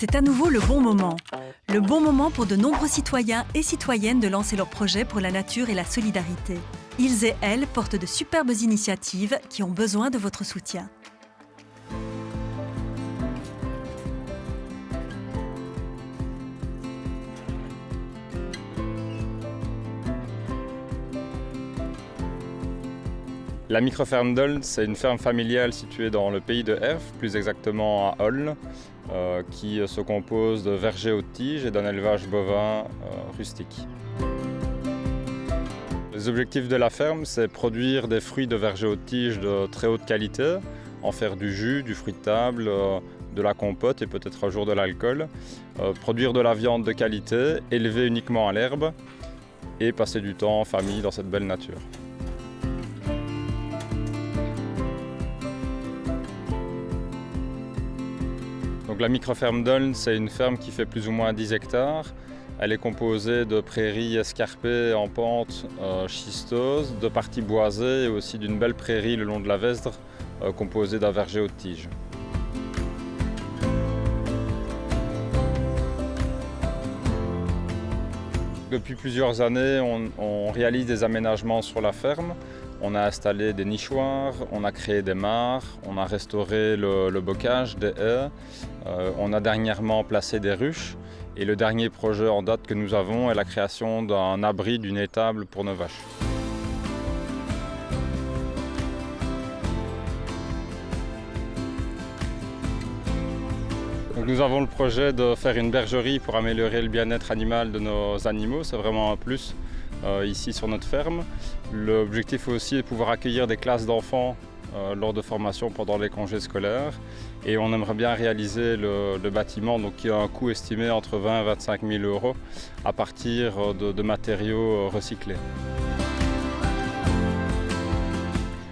C'est à nouveau le bon moment. Le bon moment pour de nombreux citoyens et citoyennes de lancer leurs projets pour la nature et la solidarité. Ils et elles portent de superbes initiatives qui ont besoin de votre soutien. La microferme d'Olne, c'est une ferme familiale située dans le pays de Herve, plus exactement à Olne, qui se compose de vergers haute tige et d'un élevage bovin rustique. Les objectifs de la ferme, c'est produire des fruits de vergers haute tige de très haute qualité, en faire du jus, du fruit de table, de la compote et peut-être un jour de l'alcool, produire de la viande de qualité, élevée uniquement à l'herbe et passer du temps en famille dans cette belle nature. Donc la microferme d'Olne, c'est une ferme qui fait plus ou moins 10 hectares. Elle est composée de prairies escarpées en pente schisteuse, de parties boisées et aussi d'une belle prairie le long de la Vesdre, composée d'un verger haute tige. Depuis plusieurs années, on réalise des aménagements sur la ferme. On a installé des nichoirs, on a créé des mares, on a restauré le bocage des haies, on a dernièrement placé des ruches et le dernier projet en date que nous avons est la création d'un abri, d'une étable pour nos vaches. Donc nous avons le projet de faire une bergerie pour améliorer le bien-être animal de nos animaux, c'est vraiment un plus. Ici sur notre ferme. L'objectif aussi est de pouvoir accueillir des classes d'enfants lors de formation pendant les congés scolaires et on aimerait bien réaliser le bâtiment donc, qui a un coût estimé entre 20 et 25 000 € à partir de matériaux recyclés.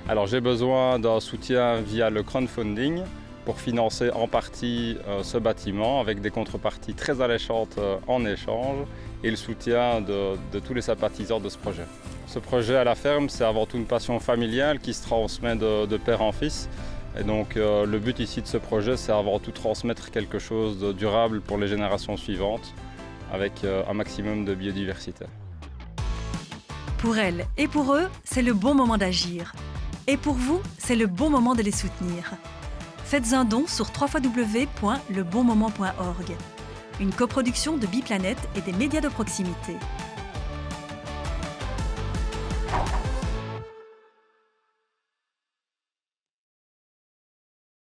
Alors j'ai besoin d'un soutien via le crowdfunding pour financer en partie ce bâtiment avec des contreparties très alléchantes en échange et le soutien de tous les sympathisants de ce projet. Ce projet à la ferme, c'est avant tout une passion familiale qui se transmet de père en fils. Et donc le but ici de ce projet, c'est avant tout transmettre quelque chose de durable pour les générations suivantes avec un maximum de biodiversité. Pour elles et pour eux, c'est le bon moment d'agir. Et pour vous, c'est le bon moment de les soutenir. Faites un don sur www.lebonmoment.org. Une coproduction de Biplanète et des médias de proximité.